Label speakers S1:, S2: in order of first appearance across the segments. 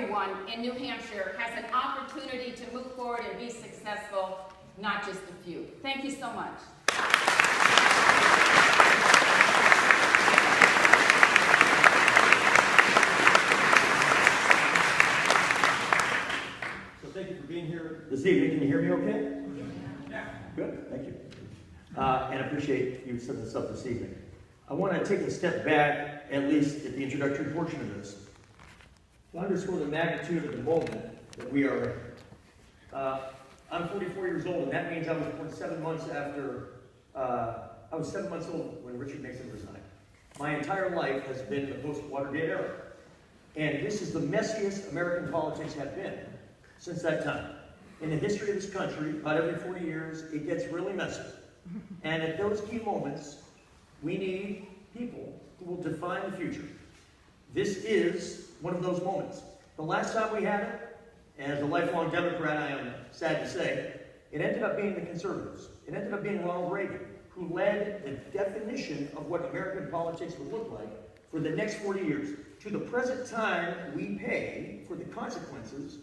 S1: everyone in New Hampshire has an opportunity to move forward and be successful, not just a few. Thank you so much.
S2: So thank you for being here this evening. Can you hear me okay? Yeah. Good, thank you. And I appreciate you setting this up this evening. I want to take a step back, at least at the introductory portion of this, to underscore the magnitude of the moment that we are in. I'm 44 years old, and that means I was born 7 months after, I was 7 months old when Richard Nixon resigned. My entire life has been the post-Watergate era. And this is the messiest American politics have been since that time. In the history of this country, about every 40 years, it gets really messy. And at those key moments, we need people who will define the future. This is one of those moments. The last time we had it, as a lifelong Democrat, I am sad to say, it ended up being the conservatives. It ended up being Ronald Reagan, who led the definition of what American politics would look like for the next 40 years. To the present time, we pay for the consequences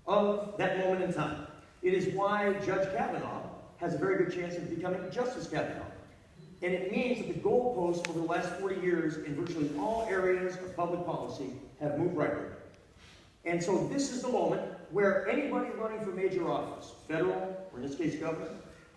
S2: of that moment in time. It is why Judge Kavanaugh has a very good chance of becoming Justice Kavanaugh. And it means that the goalposts over the last 40 years in virtually all areas of public policy have moved rightward. And so this is the moment where anybody running for major office, federal, or in this case government,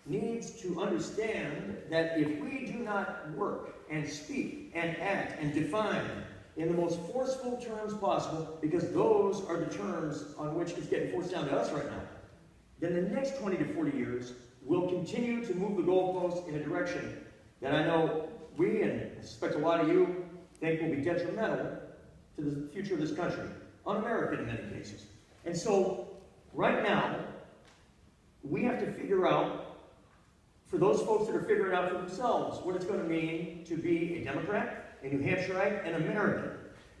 S2: needs to understand that if we do not work and speak and act and define in the most forceful terms possible, because those are the terms on which it's getting forced down to us right now, then the next 20 to 40 years will continue to move the goalposts in a direction that I know we, and I suspect a lot of you, think will be detrimental to the future of this country, un-American in many cases. And so, right now, we have to figure out, for those folks that are figuring out for themselves, what it's going to mean to be a Democrat, a New Hampshireite, an American.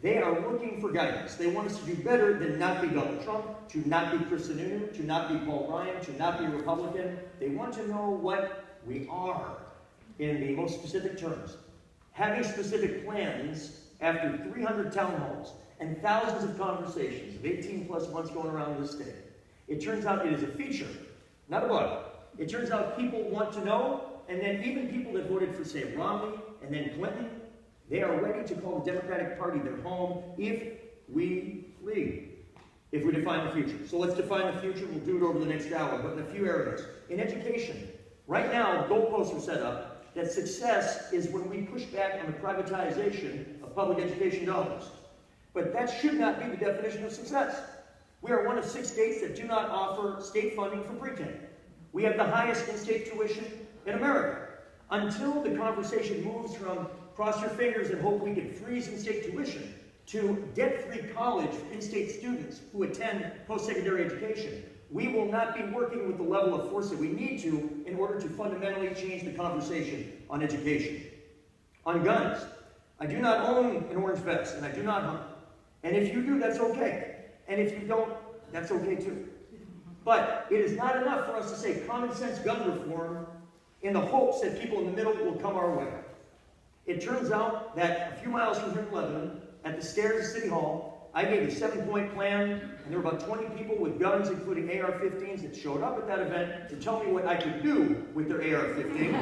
S2: They are looking for guidance. They want us to do better than not be Donald Trump, to not be Chris Sununu, to not be Paul Ryan, to not be Republican. They want to know what we are in the most specific terms. Having specific plans after 300 town halls and thousands of conversations of 18 plus months going around this state. It turns out it is a feature, not a bug. It turns out people want to know, and then even people that voted for, say, Romney and then Clinton, they are ready to call the Democratic Party their home if we lead, if we define the future. So let's define the future. We'll do it over the next hour, but in a few areas. In education, right now, goalposts are set up that success is when we push back on the privatization of public education dollars. But that should not be the definition of success. We are one of 6 states that do not offer state funding for pre-K. We have the highest in-state tuition in America. Until the conversation moves from cross your fingers and hope we can freeze in-state tuition to debt-free college for in-state students who attend post-secondary education, we will not be working with the level of force that we need to in order to fundamentally change the conversation on education. On guns, I do not own an orange vest, and I do not hunt. And if you do, that's okay. And if you don't, that's okay too. But it is not enough for us to say common sense gun reform in the hopes that people in the middle will come our way. It turns out that a few miles from here in Lebanon, at the stairs of City Hall, I gave a 7-point plan, and there were about 20 people with guns, including AR-15s, that showed up at that event to tell me what I could do with their AR-15.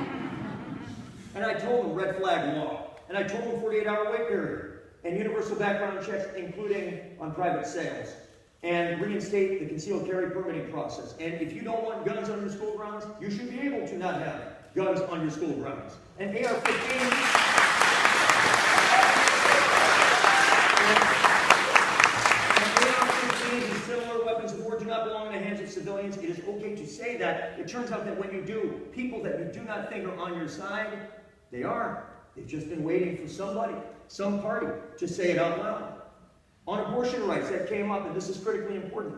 S2: And I told them red flag law. And I told them 48-hour wait period. And universal background checks, including on private sales. And reinstate the concealed carry permitting process. And if you don't want guns on your school grounds, you should be able to not have guns on your school grounds. And AR-15... and similar weapons of war do not belong in the hands of civilians. It is okay to say that. It turns out that when you do, people that you do not think are on your side, they are. They've just been waiting for somebody, some party, to say it out loud. On abortion rights, that came up, and this is critically important.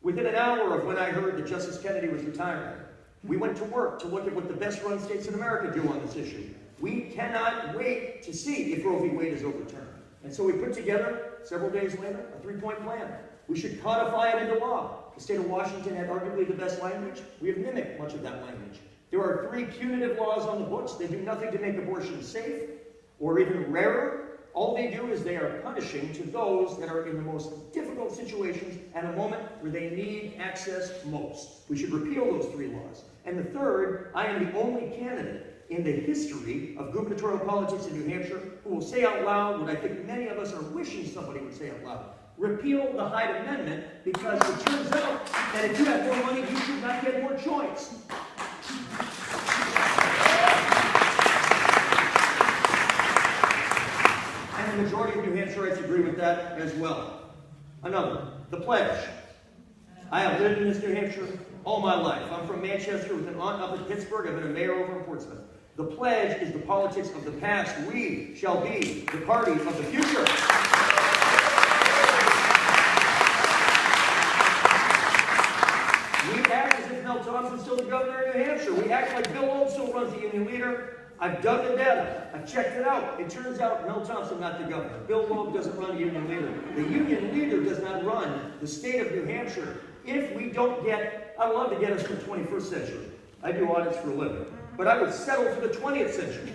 S2: Within an hour of when I heard that Justice Kennedy was retiring, we went to work to look at what the best-run states in America do on this issue. We cannot wait to see if Roe v. Wade is overturned. And so we put together, several days later, a 3-point plan. We should codify it into law. The state of Washington had arguably the best language. We have mimicked much of that language. There are 3 punitive laws on the books. They do nothing to make abortion safe or even rarer. All they do is they are punishing to those that are in the most difficult situation situations at a moment where they need access most. We should repeal those 3 laws. And the third, I am the only candidate in the history of gubernatorial politics in New Hampshire who will say out loud what I think many of us are wishing somebody would say out loud. Repeal the Hyde Amendment, because it turns out that if you have more money, you should not get more choice. And the majority of New Hampshireites agree with that as well. Another, the pledge. I have lived in this New Hampshire all my life. I'm from Manchester with an aunt up in Pittsburgh. I've been a mayor over in Portsmouth. The pledge is the politics of the past. We shall be the party of the future. We act as if Mel Thompson's still the governor of New Hampshire. We act like Bill Old still runs the union leader. I've done the data. I've checked it out. It turns out Mel Thompson not the governor. Bill Loeb doesn't run the union leader. The union leader does not run the state of New Hampshire. If we don't get, I'd love to get us to the 21st century. I do audits for a living. But I would settle for the 20th century.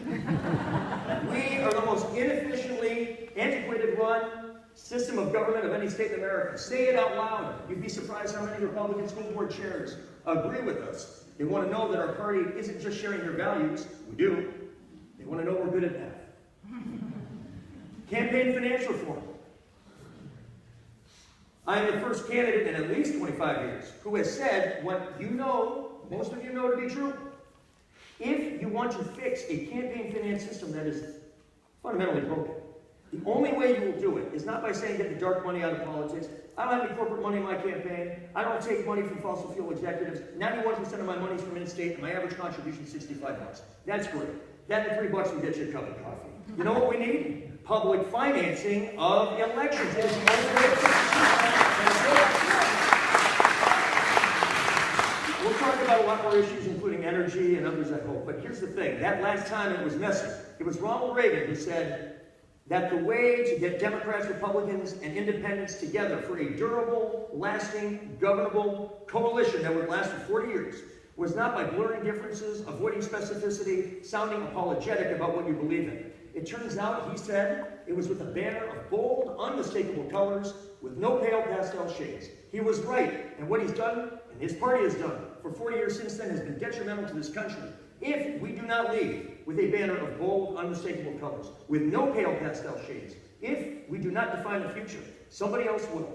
S2: We are the most inefficiently, antiquated run system of government of any state in America. Say it out loud. You'd be surprised how many Republican school board chairs agree with us. They want to know that our party isn't just sharing their values. We do. They want to know we're good at math. Campaign finance reform. I am the first candidate in at least 25 years who has said what you know, most of you know to be true. If you want to fix a campaign finance system that is fundamentally broken, the only way you will do it is not by saying get the dark money out of politics. I don't have any corporate money in my campaign. I don't take money from fossil fuel executives. 91% of my money is from in-state, and my average contribution is $65. That's great. That and $3 will get you a cup of coffee. You know what we need? Public financing of elections. It is the only way to fix it. We'll talk about a lot more issues, including energy and others, I hope. But here's the thing. That last time it was messy. It was Ronald Reagan who said that the way to get Democrats, Republicans, and independents together for a durable, lasting, governable coalition that would last for 40 years was not by blurring differences, avoiding specificity, sounding apologetic about what you believe in. It turns out, he said, it was with a banner of bold, unmistakable colors with no pale pastel shades. He was right, and what he's done, and his party has done, for 40 years since then has been detrimental to this country. If we do not lead with a banner of bold, unmistakable colors, with no pale pastel shades, if we do not define the future, somebody else will.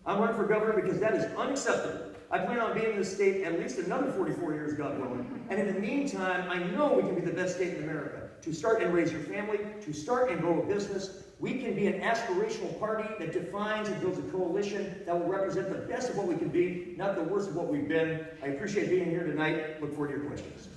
S2: I'm running for governor because that is unacceptable. I plan on being in this state at least another 44 years, God willing. And in the meantime, I know we can be the best state in America. To start and raise your family, to start and grow a business. We can be an aspirational party that defines and builds a coalition that will represent the best of what we can be, not the worst of what we've been. I appreciate being here tonight. Look forward to your questions.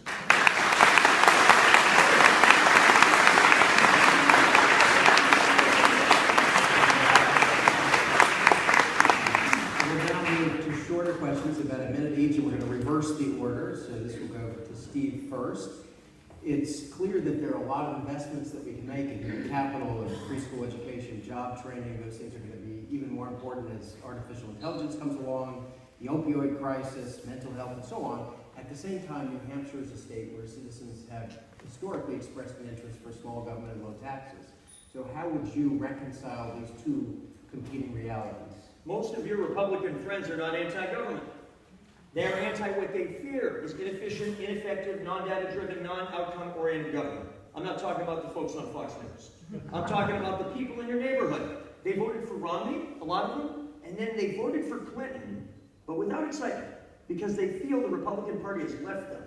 S3: Shorter questions, about a minute each, and we're going to reverse the order. So this will go to Steve first. It's clear that there are a lot of investments that we can make in human capital and preschool education, job training. Those things are going to be even more important as artificial intelligence comes along, the opioid crisis, mental health, and so on. At the same time, New Hampshire is a state where citizens have historically expressed an interest for small government and low taxes. So how would you reconcile these two competing realities?
S2: Most of your Republican friends are not anti-government. They are anti what they fear is inefficient, ineffective, non-data-driven, non-outcome-oriented government. I'm not talking about the folks on Fox News. I'm talking about the people in your neighborhood. They voted for Romney, a lot of them, and then they voted for Clinton, but without excitement, because they feel the Republican Party has left them.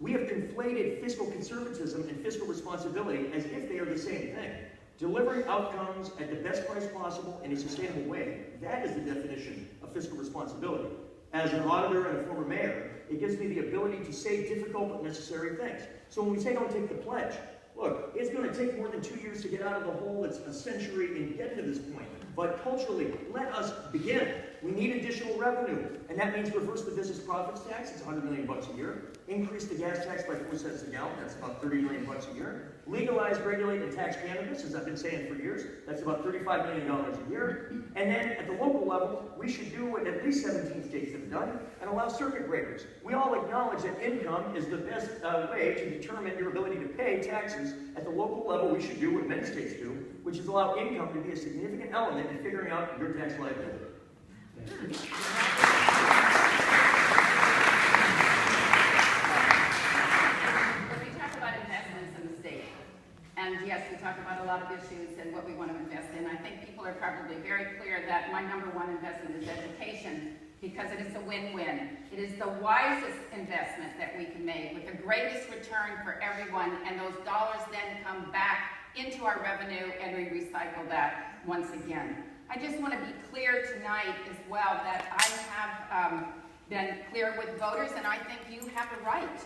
S2: We have conflated fiscal conservatism and fiscal responsibility as if they are the same thing. Delivering outcomes at the best price possible in a sustainable way, that is the definition of fiscal responsibility. As an auditor and a former mayor, it gives me the ability to say difficult but necessary things. So when we say don't take the pledge, look, it's going to take more than 2 years to get out of the hole that's a century and get to this point. But culturally, let us begin. We need additional revenue, and that means reverse the business profits tax. It's $100 million a year. Increase the gas tax by 4 cents a gallon. That's about $30 million a year. Legalize, regulate, and tax cannabis, as I've been saying for years. That's about $35 million a year. And then at the local level, we should do what at least 17 states have done and allow circuit breakers. We all acknowledge that income is the best way to determine your ability to pay taxes. At the local level, we should do what many states do, which is allow income to be a significant element in figuring out your tax liability.
S1: When we talk about investments in the state, and yes, we talk about a lot of issues and what we want to invest in, I think people are probably very clear that my number one investment is education, because it is a win-win. It is the wisest investment that we can make with the greatest return for everyone, and those dollars then come back into our revenue and we recycle that once again. I just want to be clear tonight as well that I have been clear with voters, and I think you have the right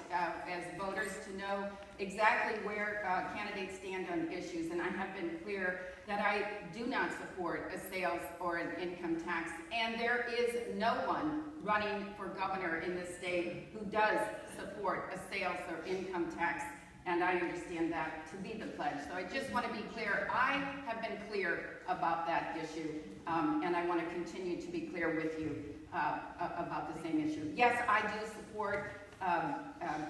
S1: as voters to know exactly where candidates stand on issues, and I have been clear that I do not support a sales or an income tax, and there is no one running for governor in this state who does support a sales or income tax, and I understand that to be the pledge. So I just want to be clear. I have been clear about that issue, and I want to continue to be clear with you about the same issue. Yes, I do support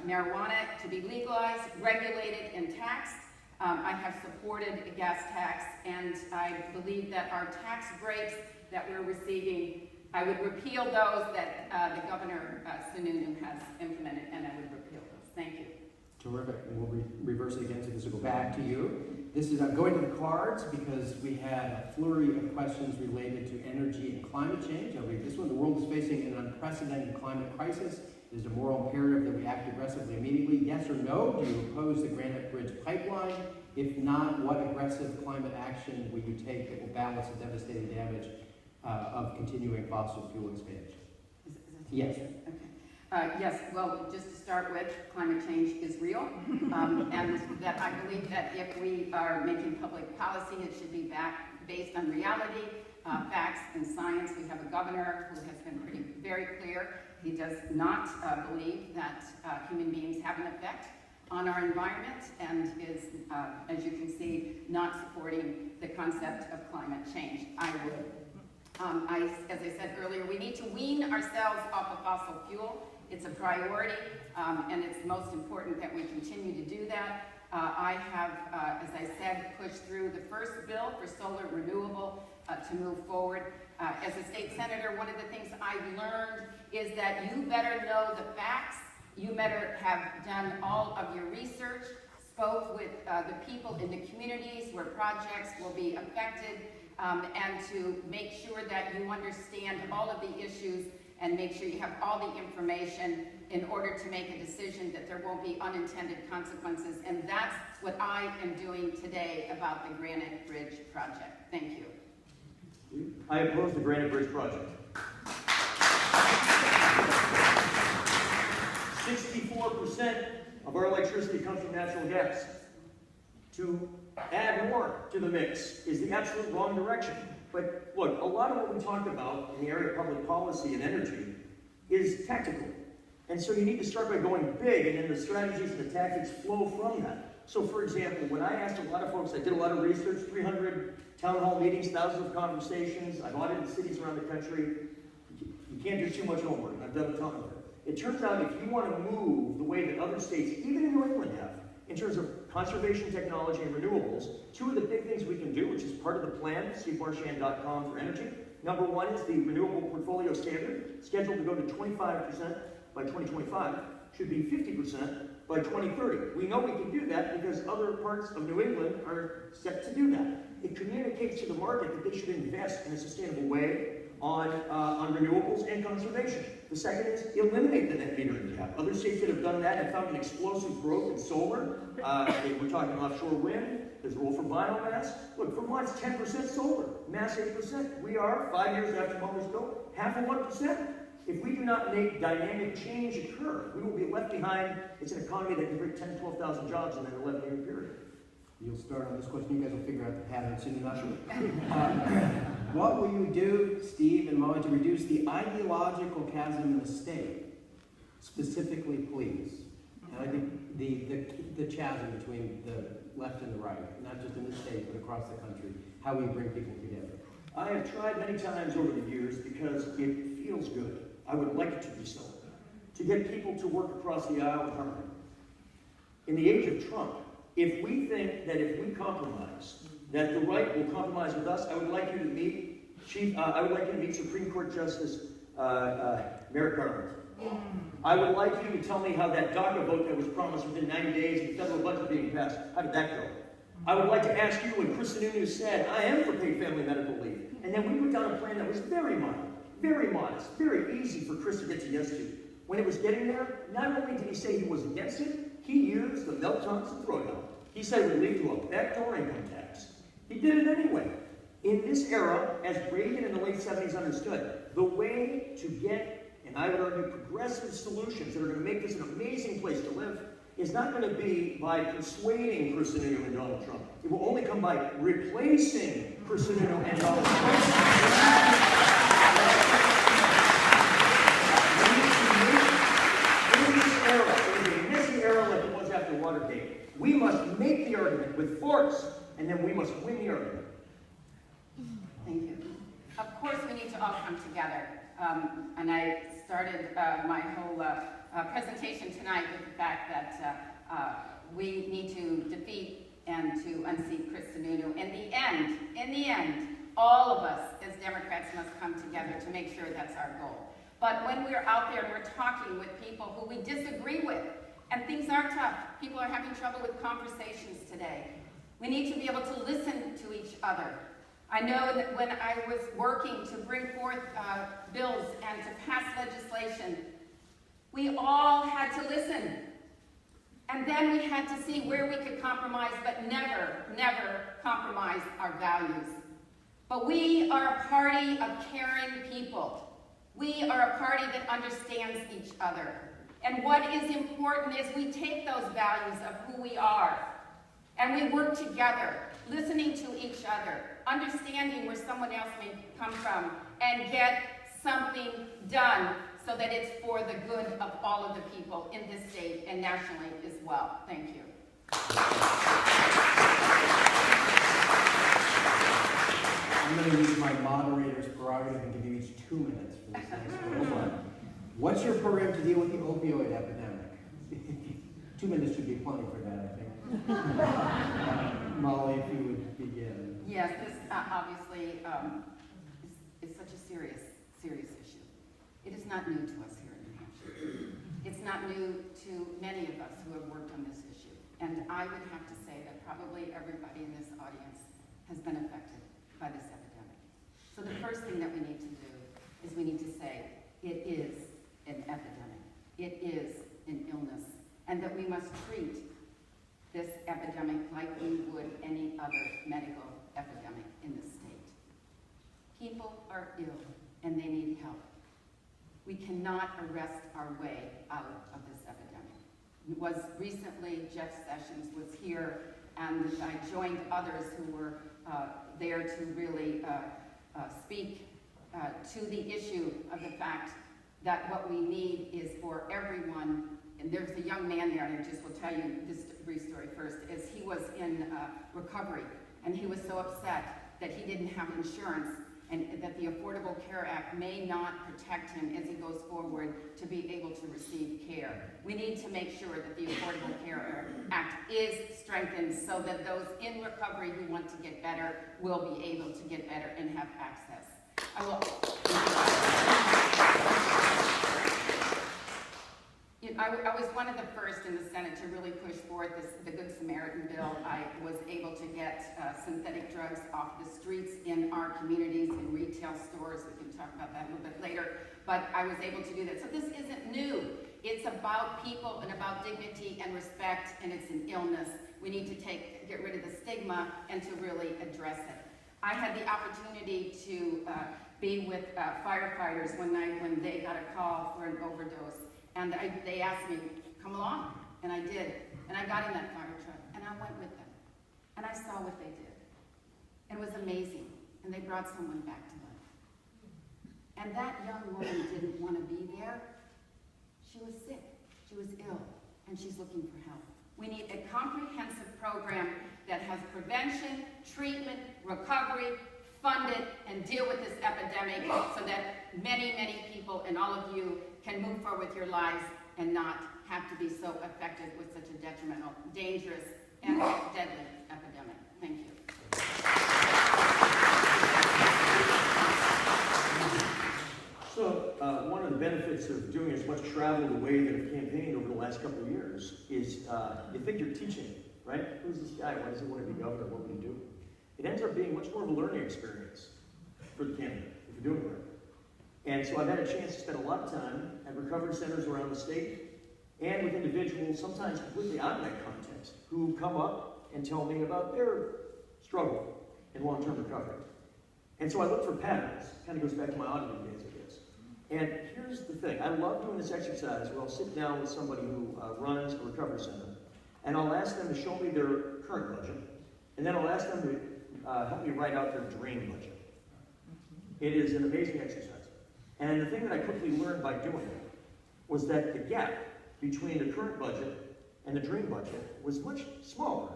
S1: marijuana to be legalized, regulated, and taxed. I have supported a gas tax, and I believe that our tax breaks that we're receiving, I would repeal those that the Governor Sununu has implemented, and I would repeal those. Thank you.
S3: Terrific. And we'll reverse it again, so this will go back to you. This is going to the cards because we had a flurry of questions related to energy and climate change. I'll read this one. The world is facing an unprecedented climate crisis. It is a moral imperative that we act aggressively immediately. Yes or no? Do you oppose the Granite Bridge pipeline? If not, what aggressive climate action will you take that will balance the devastating damage of continuing fossil fuel expansion? Yes.
S1: Okay. Yes, well, just to start with, climate change is real, and that I believe that if we are making public policy, it should be based on reality, facts, and science. We have a governor who has been very clear. He does not believe that human beings have an effect on our environment, and is, as you can see, not supporting the concept of climate change. I would. As I said earlier, we need to wean ourselves off of fossil fuel. It's a priority, and it's most important that we continue to do that. I have, as I said, pushed through the first bill for solar renewable to move forward. As a state senator, one of the things I've learned is that you better know the facts, you better have done all of your research, spoke with the people in the communities where projects will be affected, and to make sure that you understand all of the issues and make sure you have all the information in order to make a decision that there won't be unintended consequences. And that's what I am doing today about the Granite Bridge project. Thank you.
S2: I oppose the Granite Bridge project. 64% of our electricity comes from natural gas. To add more to the mix is the absolute wrong direction. But look, a lot of what we talked about in the area of public policy and energy is tactical. And so you need to start by going big, and then the strategies and the tactics flow from that. So for example, when I asked a lot of folks, I did a lot of research, 300 town hall meetings, thousands of conversations, I've audited cities around the country. You can't do too much homework, I've done a ton of it. It turns out if you want to move the way that other states, even in New England have, in terms of conservation technology and renewables, two of the big things we can do, which is part of the plan, stevemarchand.com for energy. Number one is the renewable portfolio standard, scheduled to go to 25% by 2025, should be 50% by 2030. We know we can do that because other parts of New England are set to do that. It communicates to the market that they should invest in a sustainable way on renewables and conservation. The second is eliminate the net metering cap. Other states that have done that have found an explosive growth in solar. We're talking offshore wind. There's a role for biomass. Look, Vermont's 10% solar, Mass 8%. We are, 5 years after Mulder's bill, half of 1%. If we do not make dynamic change occur, we will be left behind. It's an economy that can bring 10,000 to 12,000 jobs in an 11-year period.
S3: You'll start on this question. You guys will figure out the pattern soon enough. What will you do, Steve and Molly, to reduce the ideological chasm in the state? Specifically, please. And I think the chasm between the left and the right, not just in the state, but across the country, how we bring people together.
S2: I have tried many times over the years because it feels good. I would like it to be so. To get people to work across the aisle with harmony. In the age of Trump, if we think that if we compromise, that the right will compromise with us, I would like you to meet I would like you to meet Supreme Court Justice Merrick Garland. I would like you to tell me how that DACA vote that was promised within 90 days of the federal budget being passed, how did that go? I would like to ask you when Chris Sununu said, I am for paid family medical leave, and then we put down a plan that was very mild, very modest, very easy for Chris to get to yes to. When it was getting there, not only did he say he was against it, he used the Mel-Thompson throwdown. He said it would lead to a backdoor income tax. He did it anyway. In this era, as Reagan in the late 70s understood, the way to get, and I would argue, progressive solutions that are going to make this an amazing place to live is not going to be by persuading Chris Sununu and Donald Trump. It will only come by replacing Chris Sununu and Donald Trump. In this era, in a messy era like it was after Watergate, we must make the argument with force, and then we must win the argument.
S1: Thank you. Of course, we need to all come together. And I started my whole presentation tonight with the fact that we need to defeat and to unseat Chris Sununu. In the end, all of us as Democrats must come together to make sure that's our goal. But when we're out there and we're talking with people who we disagree with, and things are tough, people are having trouble with conversations today, we need to be able to listen to each other. I know that when I was working to bring forth bills and to pass legislation, we all had to listen. And then we had to see where we could compromise, but never, never compromise our values. But we are a party of caring people. We are a party that understands each other. And what is important is we take those values of who we are, and we work together, listening to each other, understanding where someone else may come from, and get something done so that it's for the good of all of the people in this state and nationally as well. Thank you.
S3: I'm going to use my moderator's prerogative and give you each 2 minutes for this next one. What's your program to deal with the opioid epidemic? 2 minutes should be plenty for that, I think. Molly, if you would begin.
S1: Yes, this obviously is such a serious issue. It is not new to us here in New Hampshire. It's not new to many of us who have worked on this issue. And I would have to say that probably everybody in this audience has been affected by this epidemic. So the first thing that we need to do is we need to say it is an epidemic. It is an illness. And that we must treat this epidemic like we would any other medical epidemic in the state. People are ill and they need help. We cannot arrest our way out of this epidemic. It was recently, Jeff Sessions was here, and I joined others who were there to really speak to the issue of the fact that what we need is for everyone. And there's a young man there, and I just will tell you this brief story first, is he was in recovery, and he was so upset that he didn't have insurance, and that the Affordable Care Act may not protect him as he goes forward to be able to receive care. We need to make sure that the Affordable Care Act is strengthened so that those in recovery who want to get better will be able to get better and have access. I was one of the first in the Senate to really push forward the Good Samaritan bill. I was able to get synthetic drugs off the streets in our communities, in retail stores. We can talk about that a little bit later. But I was able to do that. So this isn't new. It's about people and about dignity and respect, and it's an illness. We need to get rid of the stigma and to really address it. I had the opportunity to be with firefighters one night when they got a call for an overdose. And they asked me, come along, and I did. And I got in that fire truck, and I went with them. And I saw what they did. It was amazing, and they brought someone back to life. And that young woman didn't want to be there. She was sick, she was ill, and she's looking for help. We need a comprehensive program that has prevention, treatment, recovery, fund it, and deal with this epidemic so that many, many people and all of you can move forward with your lives and not have to be so affected with such a detrimental, dangerous, and deadly epidemic. Thank you.
S2: one of the benefits of doing as much travel the way that I've campaigned over the last couple of years is you think you're teaching, right? Who's this guy? Why does he want to be governor? What would he do? It ends up being much more of a learning experience for the candidate if you're doing it right. And so I've had a chance to spend a lot of time at recovery centers around the state and with individuals, sometimes completely out of that context, who come up and tell me about their struggle in long-term recovery. And so I look for patterns. Kind of goes back to my auditing days, I guess. And here's the thing. I love doing this exercise where I'll sit down with somebody who runs a recovery center, and I'll ask them to show me their current budget, and then I'll ask them to help me write out their dream budget. It is an amazing exercise. And the thing that I quickly learned by doing it was that the gap between the current budget and the dream budget was much smaller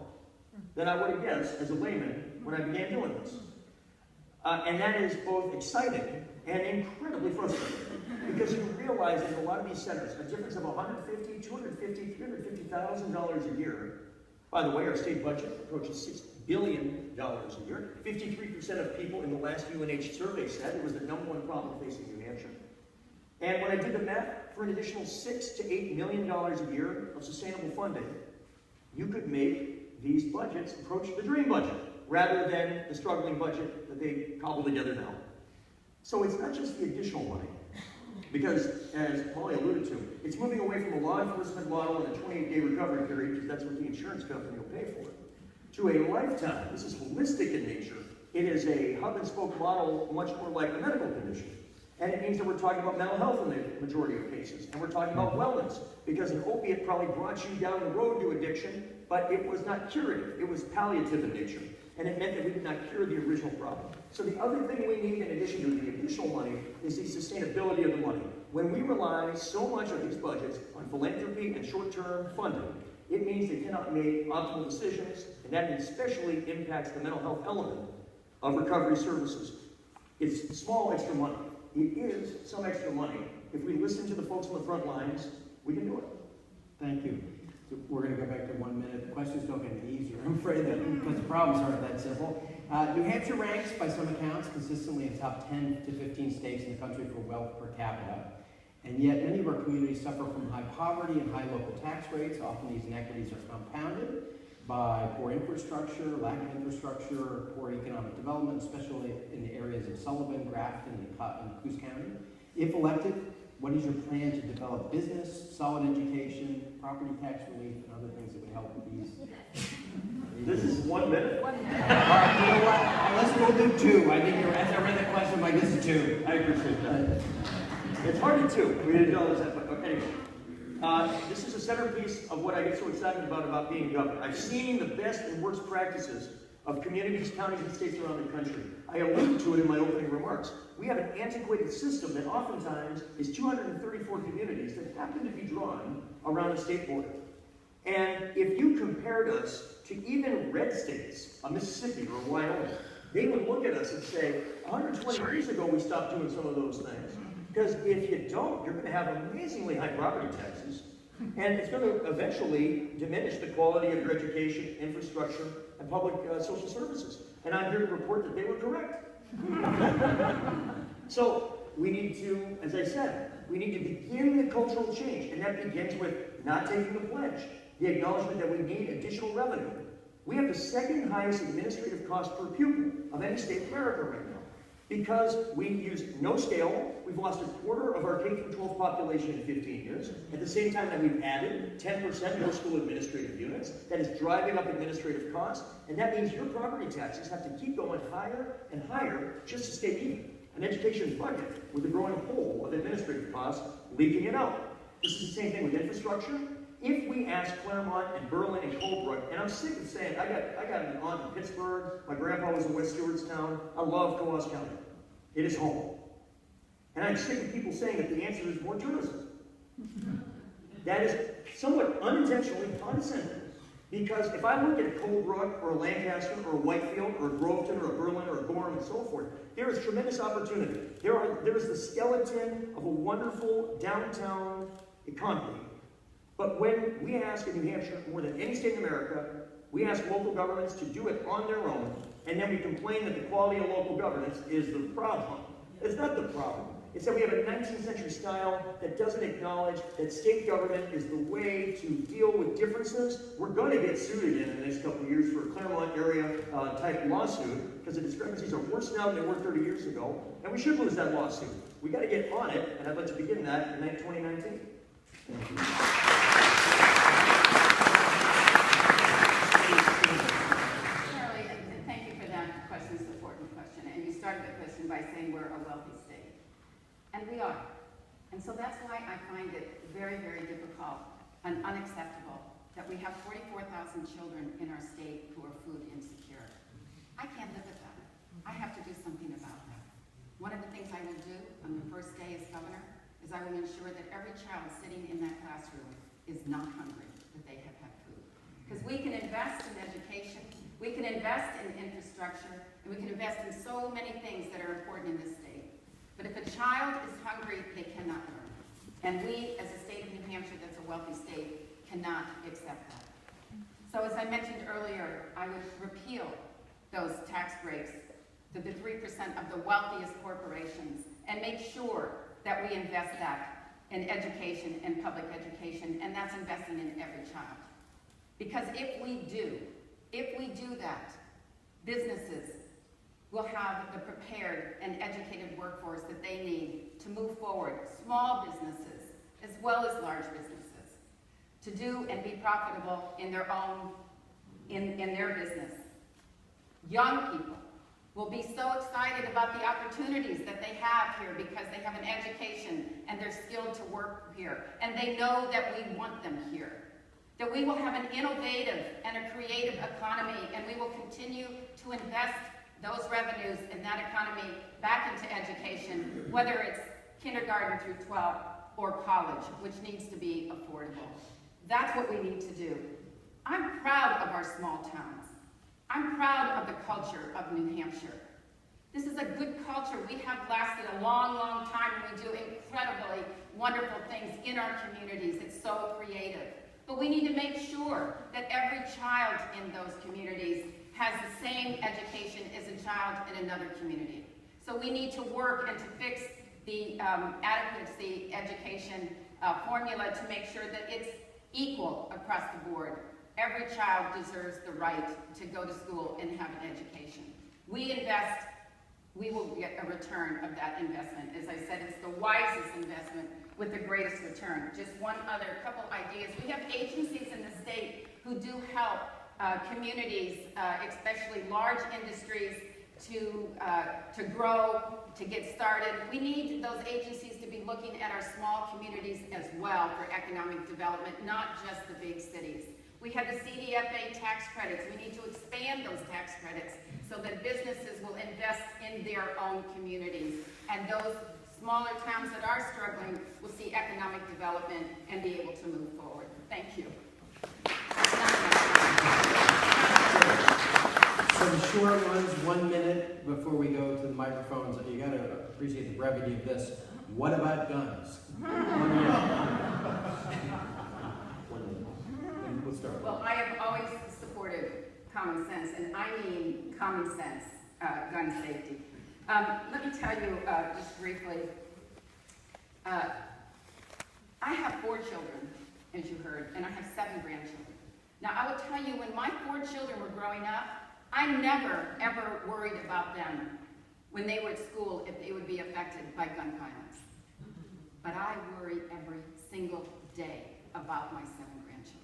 S2: than I would have guessed as a layman when I began doing this. And that is both exciting and incredibly frustrating because you realize in a lot of these centers a difference of $150,000, $250,000, $350,000 a year. By the way, our state budget approaches $6 billion a year. 53% of people in the last UNH survey said it was the #1 problem facing New Hampshire. And when I did the math, for an additional $6 to $8 million a year of sustainable funding, you could make these budgets approach the dream budget rather than the struggling budget that they cobble together now. So it's not just the additional money, because as Molly alluded to, it's moving away from a law enforcement model and a 28-day recovery period, because that's what the insurance company will pay for, to a lifetime. This is holistic in nature. It is a hub-and-spoke model, much more like a medical condition. And it means that we're talking about mental health in the majority of cases. And we're talking about wellness, because an opiate probably brought you down the road to addiction, but it was not curative. It was palliative in nature. And it meant that we did not cure the original problem. So the other thing we need, in addition to the additional money, is the sustainability of the money. When we rely so much of these budgets on philanthropy and short-term funding, it means they cannot make optimal decisions, and that especially impacts the mental health element of recovery services. It's small extra money. It is some extra money. If we listen to the folks on the front lines, we can do it.
S3: Thank you. So we're going to go back to 1 minute. The questions don't get any easier, I'm afraid, because the problems aren't that simple. New Hampshire ranks, by some accounts, consistently in the top 10 to 15 states in the country for wealth per capita. And yet, many of our communities suffer from high poverty and high local tax rates. Often these inequities are compounded by poor infrastructure, lack of infrastructure, poor economic development, especially in the areas of Sullivan, Grafton, and Coos County. If elected, what is your plan to develop business, solid education, property tax relief, and other things that would help with these?
S2: This is 1 minute.
S3: All right, you know what? Unless we'll do 2. I think as I read the question, I'm like, this is 2.
S2: I appreciate that. It's hard to do. We didn't know that, but anyway. This is a centerpiece of what I get so excited about being governor. I've seen the best and worst practices of communities, counties, and states around the country. I alluded to it in my opening remarks. We have an antiquated system that oftentimes is 234 communities that happen to be drawn around a state border. And if you compared us to even red states, a Mississippi or a Wyoming, they would look at us and say, 120 years ago we stopped doing some of those things. Because if you don't, you're going to have amazingly high property taxes, and it's going to eventually diminish the quality of your education, infrastructure, and public social services. And I'm here to report that they were correct. So we need to, as I said, we need to begin the cultural change, and that begins with not taking the pledge, the acknowledgement that we need additional revenue. We have the second highest administrative cost per pupil of any state in America right now. Because we use no scale, we've lost 1/4 of our K-12 population in 15 years. At the same time that we've added 10% more school administrative units, that is driving up administrative costs, and that means your property taxes have to keep going higher and higher just to stay even. An education budget with a growing hole of administrative costs leaking it out. This is the same thing with infrastructure. If we ask Claremont and Berlin and Colebrook, and I'm sick of saying, I got an aunt in Pittsburgh, my grandpa was in West Stewartstown, I love Coos County. It is home. And I'm sick of people saying that the answer is more tourism. That is somewhat unintentionally condescending. Because if I look at a Colebrook or a Lancaster or a Whitefield or a Groveton or a Berlin or a Gorham and so forth, there is tremendous opportunity. There is the skeleton of a wonderful downtown economy. But when we ask in New Hampshire, more than any state in America, we ask local governments to do it on their own, and then we complain that the quality of local governance is the problem. It's not the problem. It's that we have a 19th century style that doesn't acknowledge that state government is the way to deal with differences. We're going to get sued again in the next couple of years for a Claremont area type lawsuit because the discrepancies are worse now than they were 30 years ago, and we should lose that lawsuit. We got to get on it, and I'd like to begin that in 2019. Thank you.
S1: Shirley, and thank you for that question. It's an important question. And you started the question by saying we're a wealthy state. And we are. And so that's why I find it very, very difficult and unacceptable that we have 44,000 children in our state who are food insecure. I can't live with that. I have to do something about that. One of the things I will do on the first day as governor is I will ensure that every child sitting in that classroom is not hungry, that they have had food. Because we can invest in education, we can invest in infrastructure, and we can invest in so many things that are important in this state. But if a child is hungry, they cannot learn. And we, as a state of New Hampshire that's a wealthy state, cannot accept that. So as I mentioned earlier, I would repeal those tax breaks to the 3% of the wealthiest corporations and make sure that we invest that in education and public education, and that's investing in every child. Because if we do that, businesses will have the prepared and educated workforce that they need to move forward, small businesses as well as large businesses, to do and be profitable in their own, in their business. Young people will be so excited about the opportunities that they have here because they have an education and they're skilled to work here, and they know that we want them here. That we will have an innovative and a creative economy, and we will continue to invest those revenues in that economy back into education, whether it's kindergarten through 12 or college, which needs to be affordable. That's what we need to do. I'm proud of our small towns. I'm proud of the culture of New Hampshire. This is a good culture. We have lasted a long, long time, and we do incredibly wonderful things in our communities. It's so creative. But we need to make sure that every child in those communities has the same education as a child in another community. So we need to work and to fix the adequacy education formula to make sure that it's equal across the board. Every child deserves the right to go to school and have an education. We invest, we will get a return of that investment. As I said, it's the wisest investment with the greatest return. Just one other couple ideas. We have agencies in the state who do help communities, especially large industries, to grow, to get started. We need those agencies to be looking at our small communities as well for economic development, not just the big cities. We have the CDFA tax credits. We need to expand those tax credits so that businesses will invest in their own communities. And those smaller towns that are struggling will see economic development and be able to move forward. Thank you.
S3: Some short ones, 1 minute before we go to the microphones. You got to appreciate the brevity of this. What about guns? 1 minute. We'll start.
S1: Well, I have always supported common sense, and I mean common sense gun safety. Let me tell you just briefly, I have 4 children, as you heard, and I have 7 grandchildren. Now, I will tell you, when my 4 children were growing up, I never, ever worried about them when they were at school if they would be affected by gun violence. But I worry every single day about my 7 grandchildren.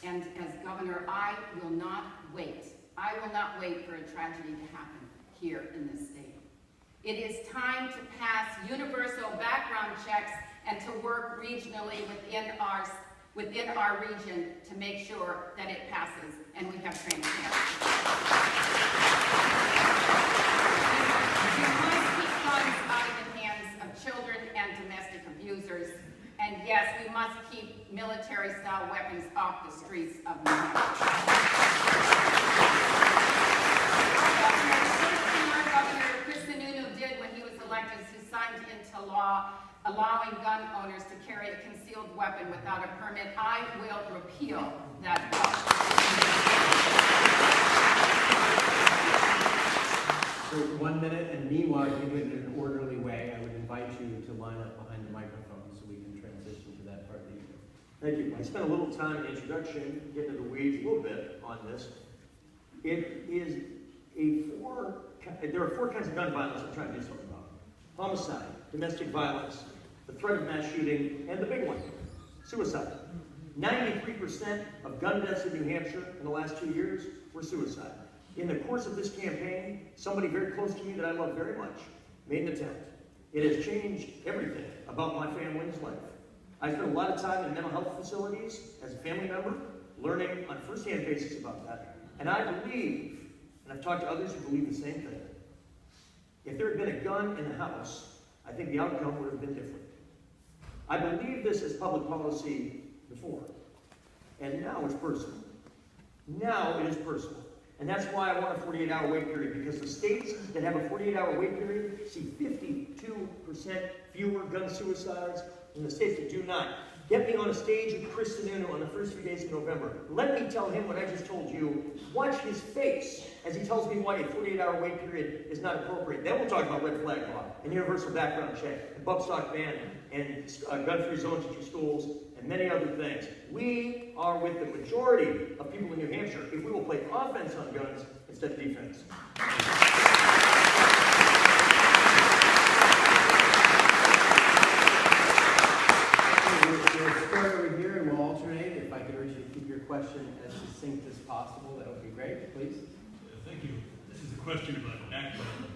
S1: And as governor, I will not wait. I will not wait for a tragedy to happen here in this state. It is time to pass universal background checks and to work regionally within our region to make sure that it passes and we have transparency. We must keep guns out of the hands of children and domestic abusers. And yes, we must keep military-style weapons off the streets of New Hampshire. Our Governor Chris Sununu did when he was elected, he signed into law allowing gun owners to carry a concealed weapon without a permit. I will repeal that law.
S3: So 1 minute, and meanwhile, if you do it in an orderly way, I would invite you to line up behind the microphone so we can transition to that part of the evening.
S2: Thank you. I spent a little time in the introduction, getting into the weeds a little bit on this. It is there are 4 kinds of gun violence I'm trying to do something about. Homicide, domestic violence, the threat of mass shooting, and the big one, suicide. 93% of gun deaths in New Hampshire in the last 2 years were suicide. In the course of this campaign, somebody very close to me that I love very much made an attempt. It has changed everything about my family's life. I spent a lot of time in mental health facilities as a family member, learning on a first-hand basis about that. And I believe, and I've talked to others who believe the same thing, if there had been a gun in the house, I think the outcome would have been different. I believe this as public policy before, and now it's personal. Now it is personal. And that's why I want a 48-hour wait period, because the states that have a 48-hour wait period see 52% fewer gun suicides than the states that do not. Get me on a stage with Chris Sununu on the first few days of November. Let me tell him what I just told you. Watch his face as he tells me why a 48-hour wait period is not appropriate. Then we'll talk about red flag law and universal background check and bump stock ban and gun-free zones at your schools and many other things. We are with the majority of people in New Hampshire if we will play offense on guns instead of defense.
S3: We'll start over here and we'll alternate. If I could urge you to keep your question as succinct as possible, that would be great, please.
S4: Thank you. This is a question about background.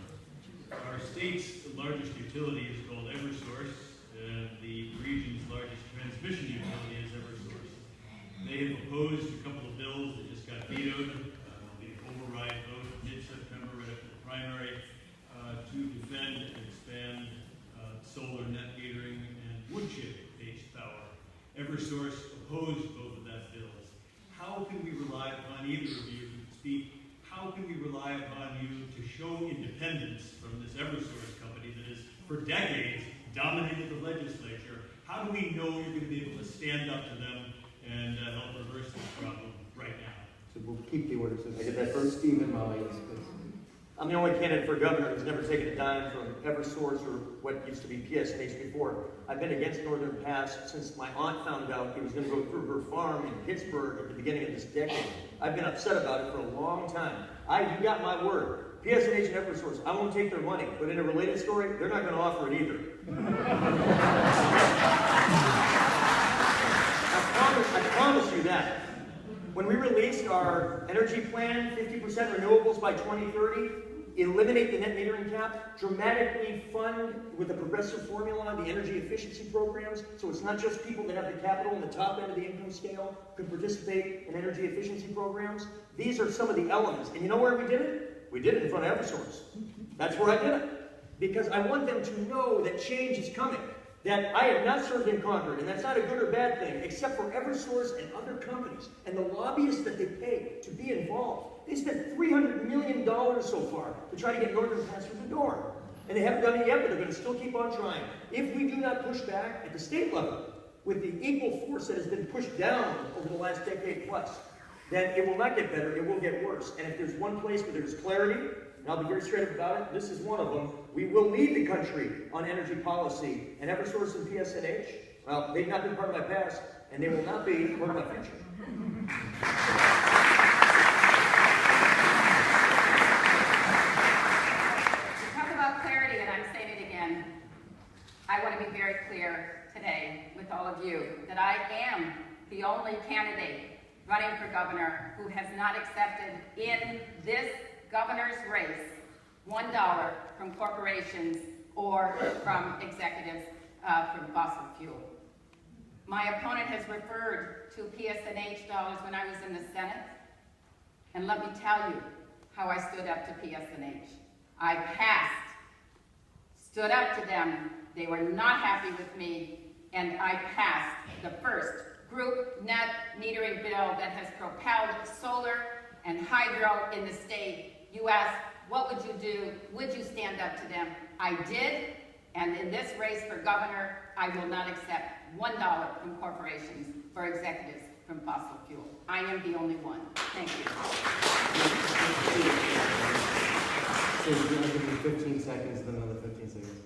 S4: Our state's largest utility is called Eversource, and the region's largest transmission utility is Eversource. They have opposed a couple of bills that just got vetoed, the override vote mid-September right after the primary, to defend and expand solar net metering and wood chip-based power. Eversource opposed both of that bills. How can we rely upon either of you to speak? How can we rely upon you to show independence from this Eversource company that has, for decades, dominated the legislature? How do we know you're going to be able to stand up to them and help reverse this problem right now?
S3: So we'll keep the order. So
S2: I get that first?
S3: Steve and Molly, please.
S2: I'm the only candidate for governor who's never taken a dime from Eversource or what used to be PSNH before. I've been against Northern Pass since my aunt found out it was going to go through her farm in Pittsburgh at the beginning of this decade. I've been upset about it for a long time. You got my word. PSNH and Eversource, I won't take their money. But in a related story, they're not going to offer it either. I promise you that. When we released our energy plan, 50% renewables by 2030, eliminate the net metering cap, dramatically fund with a progressive formula the energy efficiency programs, so it's not just people that have the capital in the top end of the income scale could participate in energy efficiency programs. These are some of the elements. And you know where we did it? We did it in front of Eversource. That's where I did it. Because I want them to know that change is coming. That I have not served in Concord, and that's not a good or bad thing, except for Eversource and other companies, and the lobbyists that they pay to be involved. They spent $300 million so far to try to get Northern Pass through the door. And they haven't done it yet, but they're going to still keep on trying. If we do not push back at the state level, with the equal force that has been pushed down over the last decade plus, then it will not get better, it will get worse. And if there's one place where there's clarity, and I'll be very straight up about it, this is one of them, we will lead the country on energy policy. And Eversource and PSNH, well, they've not been part of my past, and they will not be part of my future.
S1: To talk about clarity, and I'm saying it again, I want to be very clear today with all of you that I am the only candidate running for governor who has not accepted in this governor's race $1 from corporations or from executives from fossil fuel. My opponent has referred to PSNH dollars when I was in the Senate, and let me tell you how I stood up to PSNH. I passed, stood up to them. They were not happy with me, and I passed the first group net metering bill that has propelled solar and hydro in the state. You asked, what would you do? Would you stand up to them? I did, and in this race for governor, I will not accept $1 from corporations for executives from fossil fuel. I am the only one. Thank you.
S3: So I'll give you 15 seconds, then another 15 seconds.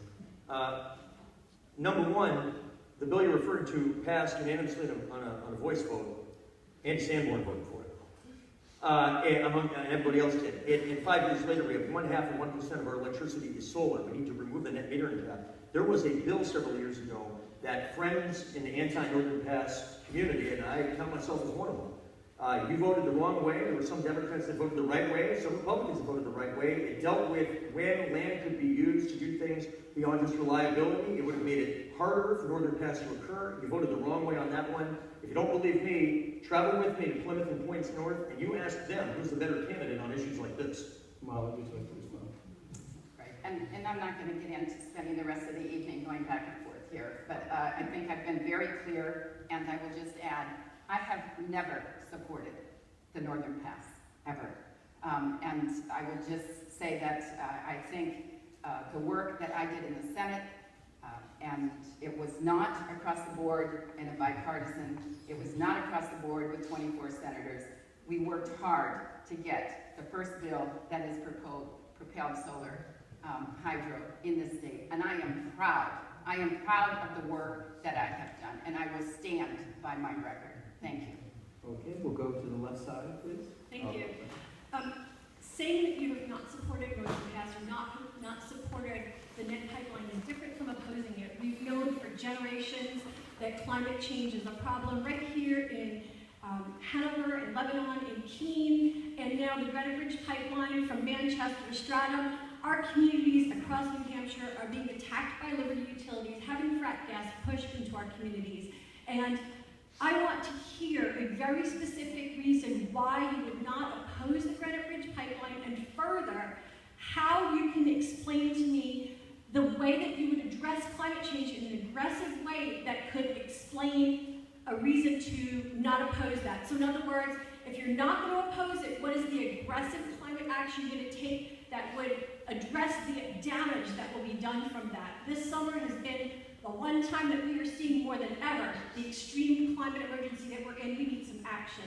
S2: Number one, the bill you're referring to passed unanimously on a voice vote. Andy Sanborn voted for it. And everybody else did. And 5 years later, we have 1/2 of 1% of our electricity is solar. We need to remove the net metering cap. There was a bill several years ago that friends in the anti-Northern Pass community, and I count myself as one of them, you voted the wrong way. There were some Democrats that voted the right way, some Republicans that voted the right way. It dealt with when land could be used to do things beyond just reliability. It would have made it harder for Northern Pass to occur. You voted the wrong way on that one. If you don't believe me, travel with me to Plymouth and Points North, and you ask them who's the better candidate on issues like this.
S3: Molly, would you like to respond?
S1: Right, and I'm not going to get into spending the rest of the evening going back and forth here, but I think I've been very clear, and I will just add, I have never supported the Northern Pass, ever. And I will just say that I think the work that I did in the Senate, and it was not across the board in a bipartisan, it was not across the board with 24 senators. We worked hard to get the first bill that is propelled solar hydro in the state. And I am proud of the work that I have done, and I will stand by my record. Thank you.
S3: Okay, we'll go to the left side, please.
S5: Thank you. Saying that you have not supported Northern Pass or not supported the net pipeline is different from opposing it. We've known for generations that climate change is a problem right here in Hanover, in Lebanon, in Keene, and now the Greenwich Bridge pipeline from Manchester to Stratham. Our communities across New Hampshire are being attacked by Liberty Utilities, having frack gas pushed into our communities. And I want to hear a very specific reason why you would not oppose the Greenwich Bridge pipeline, and further, how you can explain to me the way that you would address climate change in an aggressive way that could explain a reason to not oppose that. So in other words, if you're not going to oppose it, what is the aggressive climate action you're going to take that would address the damage that will be done from that? This summer has been the one time that we are seeing more than ever the extreme climate emergency that we're in. We need some action.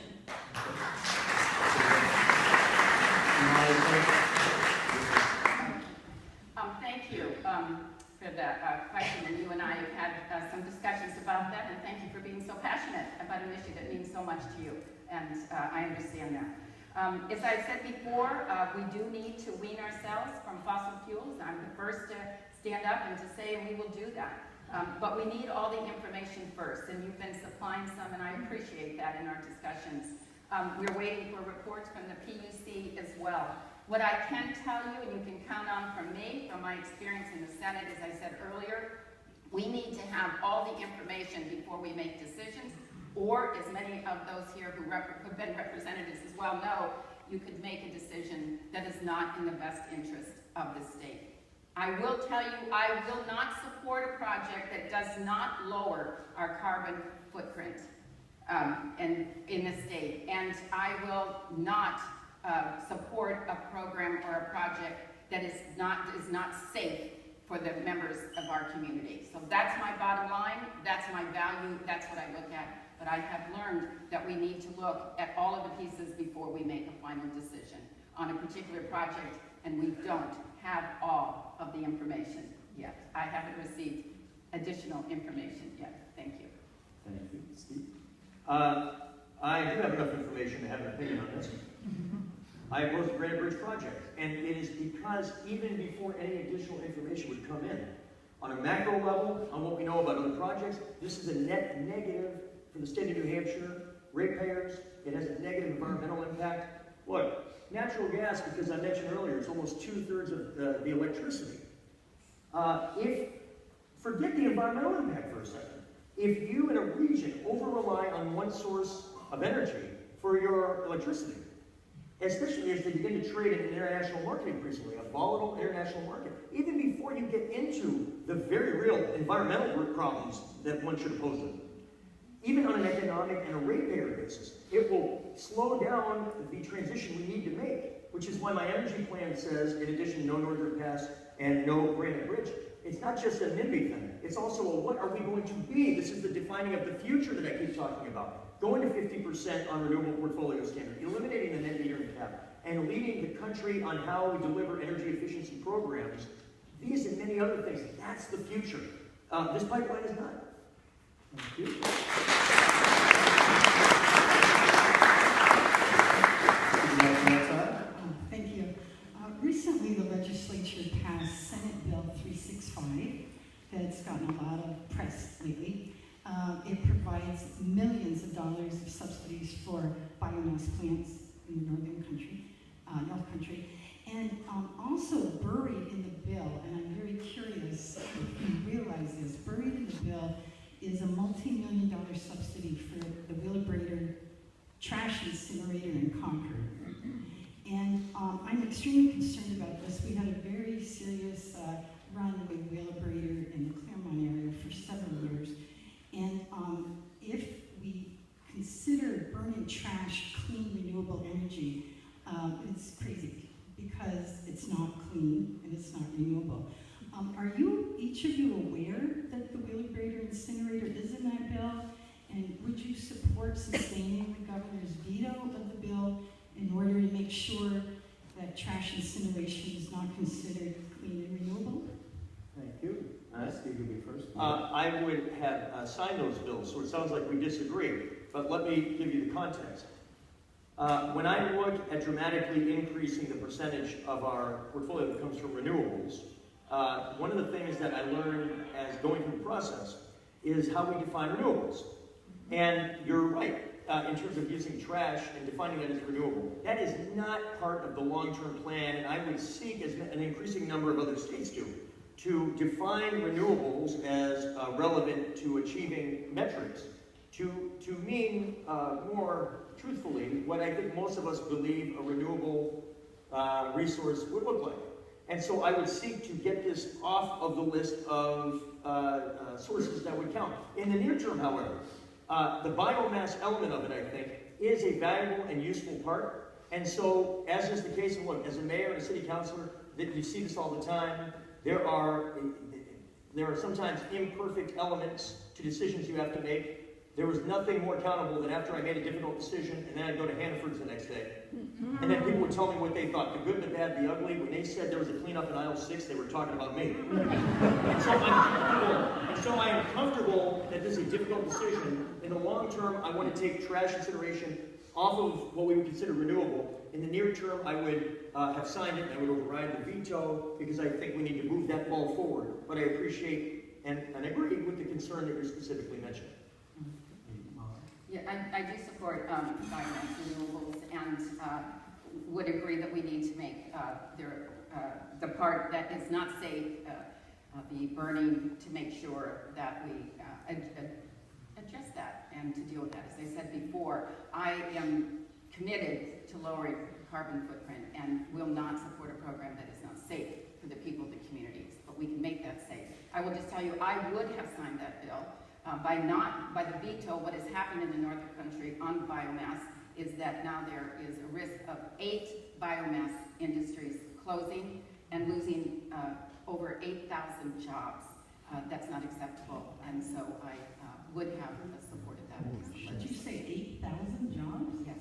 S1: Thank you for that question, and you and I have had some discussions about that, and thank you for being so passionate about an issue that means so much to you, and I understand that. As I said before, we do need to wean ourselves from fossil fuels. I'm the first to stand up and to say we will do that. But we need all the information first, and you've been supplying some, and I appreciate that in our discussions. We're waiting for reports from the PUC as well. What I can tell you, and you can count on from me, from my experience in the Senate, as I said earlier, we need to have all the information before we make decisions, or as many of those here who have been representatives as well know, you could make a decision that is not in the best interest of the state. I will tell you, I will not support a project that does not lower our carbon footprint in the state. And I will not support a program or a project that is not safe for the members of our community. So that's my bottom line, that's my value, that's what I look at. But I have learned that we need to look at all of the pieces before we make a final decision on a particular project, and we don't have all of the information yet. I haven't received additional information yet. Thank you.
S2: Thank you. Steve? I do have enough information to have an opinion on this. I opposed the Greenwich Bridge project, and it is because even before any additional information would come in, on a macro level, on what we know about other projects, this is a net negative for the state of New Hampshire, ratepayers. It has a negative environmental impact. Look, natural gas, because I mentioned earlier, is almost 2/3 of the electricity. Forget the environmental impact for a second. If you in a region over-rely on one source of energy for your electricity, especially as they begin to trade in an international market increasingly, a volatile international market, even before you get into the very real environmental problems that one should oppose them, even on an economic and a ratepayer basis, it will slow down the transition we need to make, which is why my energy plan says, in addition, no Northern Pass and no Greenwich Bridge. It's not just a NIMBY thing. It's also a what are we going to be? This is the defining of the future that I keep talking about. Going to 50% on renewable portfolio standard, eliminating the net metering cap, and leading the country on how we deliver energy efficiency programs, these and many other things, that's the future. This pipeline is not. Thank you.
S6: Thank you. Recently, the legislature passed Senate Bill 365 that's gotten a lot of press lately. It provides millions of dollars of subsidies for biomass plants in the North Country. And also buried in the bill, and I'm very curious if you realize this, buried in the bill is a multi-million-dollar subsidy for the Wheelabrator trash incinerator in Concord. And I'm extremely concerned about this. We had a very serious run with Wheelabrator in the Claremont area for several years. And if we consider burning trash clean, renewable energy, it's crazy because it's not clean and it's not renewable. Are each of you aware that the Wheelabrator incinerator is in that bill? And would you support sustaining the governor's veto of the bill in order to make sure that trash incineration is not considered clean and renewable?
S3: Thank you. Steve, you'll be first.
S2: I would have signed those bills, so it sounds like we disagree. But let me give you the context. When I look at dramatically increasing the percentage of our portfolio that comes from renewables, one of the things that I learned as going through the process is how we define renewables. And you're right, in terms of using trash and defining it as renewable. That is not part of the long-term plan, and I would seek, as an increasing number of other states do, to define renewables as relevant to achieving metrics, to mean more truthfully what I think most of us believe a renewable resource would look like. And so I would seek to get this off of the list of sources that would count. In the near term, however, the biomass element of it, I think, is a valuable and useful part. And so, as is the case, and look, as a mayor and a city councilor, that you see this all the time, there are sometimes imperfect elements to decisions you have to make. There was nothing more accountable than after I made a difficult decision, and then I'd go to Hannaford's the next day. And then people would tell me what they thought, the good, the bad, the ugly. When they said there was a cleanup in aisle 6, they were talking about me. And so I am comfortable that this is a difficult decision. In the long term, I want to take trash incineration off of what we would consider renewable. In the near term, I would have signed it, and I would override the veto, because I think we need to move that ball forward. But I appreciate and agree with the concern that you're specifically mentioning.
S1: Yeah, I do support biomass renewables and would agree that we need to make the part that is not safe, the burning, to make sure that we address that and to deal with that. As I said before, I am committed to lowering carbon footprint and will not support a program that is not safe for the people of the communities, but we can make that safe. I will just tell you, I would have signed that bill. By the veto, what has happened in the Northern Country on biomass is that now there is a risk of 8 biomass industries closing and losing over 8,000 jobs. That's not acceptable, and so I would have supported that.
S6: Did you say 8,000 jobs?
S1: Yes.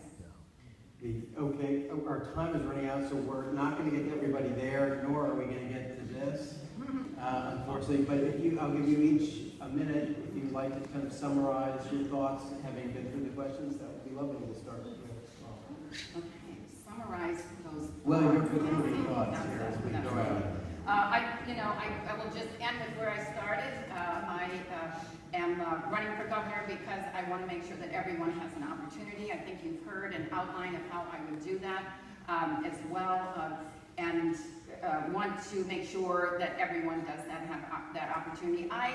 S3: Okay, our time is running out, so we're not going to get everybody there, nor are we going to get to this, unfortunately. But I'll give you each a minute if you'd like to kind of summarize your thoughts, having been through the questions. That would be lovely to start with.
S1: Okay, summarize those.
S3: Well, your concluding thoughts here as we go out.
S1: I will just end with where I started. I am running for governor because I want to make sure that everyone has an opportunity. I think you've heard an outline of how I would do that as well, and want to make sure that everyone does have that opportunity. I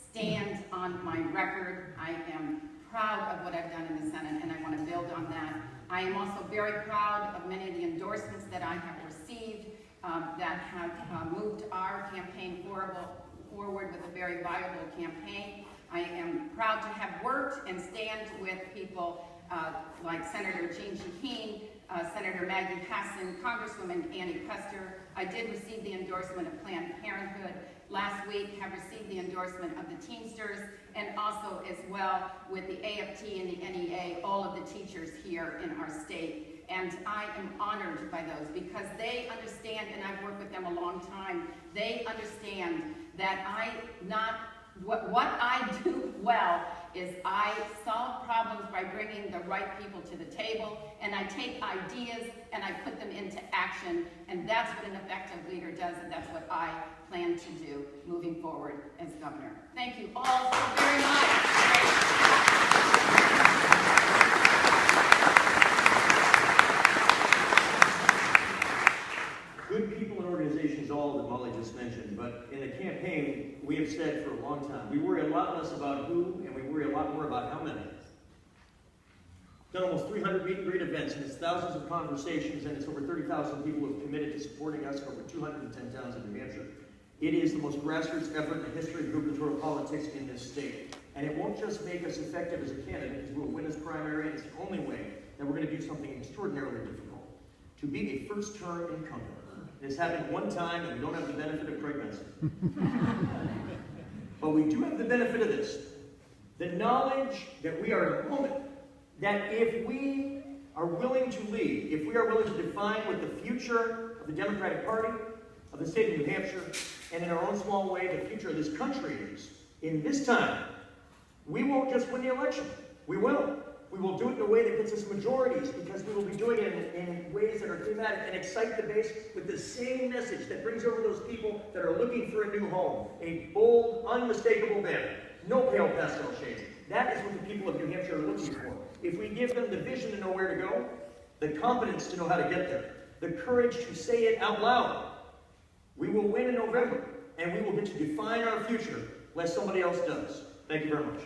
S1: stand on my record. I am proud of what I've done in the Senate, and I want to build on that. I am also very proud of many of the endorsements that I have received that have moved our campaign forward with a very viable campaign. I am proud to have worked and stand with people like Senator Jean Shaheen, Senator Maggie Hassan, Congresswoman Annie Custer. I did receive the endorsement of Planned Parenthood last week, have received the endorsement of the Teamsters, and also as well with the AFT and the NEA, all of the teachers here in our state. And I am honored by those because they understand, and I've worked with them a long time, they understand that what I do well is I solve problems by bringing the right people to the table, and I take ideas and I put them into action, and that's what an effective leader does, and that's what I plan to do moving forward as governor. Thank you all so very much.
S2: Good people and organizations, all that Molly just mentioned, but in the campaign, we have said for a long time, we worry a lot less about who, and we worry a lot more about how many. Done almost 300 meet and greet events, and it's thousands of conversations, and it's over 30,000 people who have committed to supporting us in over 210 towns in New Hampshire. It is the most grassroots effort in the history of gubernatorial politics in this state. And it won't just make us effective as a candidate, because we'll win this primary, and it's the only way that we're going to do something extraordinarily difficult. To be a first-term incumbent. It's happened one time, and we don't have the benefit of pregnancy. But we do have the benefit of this. The knowledge that we are in a moment, that if we are willing to lead, if we are willing to define what the future of the Democratic Party, of the state of New Hampshire, and in our own small way, the future of this country is, in this time, we won't just win the election. We will. We will do it in a way that gets us majorities, because we will be doing it in ways that are thematic and excite the base with the same message that brings over those people that are looking for a new home. A bold, unmistakable banner. No pale pastel shades. That is what the people of New Hampshire are looking for. If we give them the vision to know where to go, the confidence to know how to get there, the courage to say it out loud, we will win in November, and we will get to define our future, lest somebody else does. Thank you very much.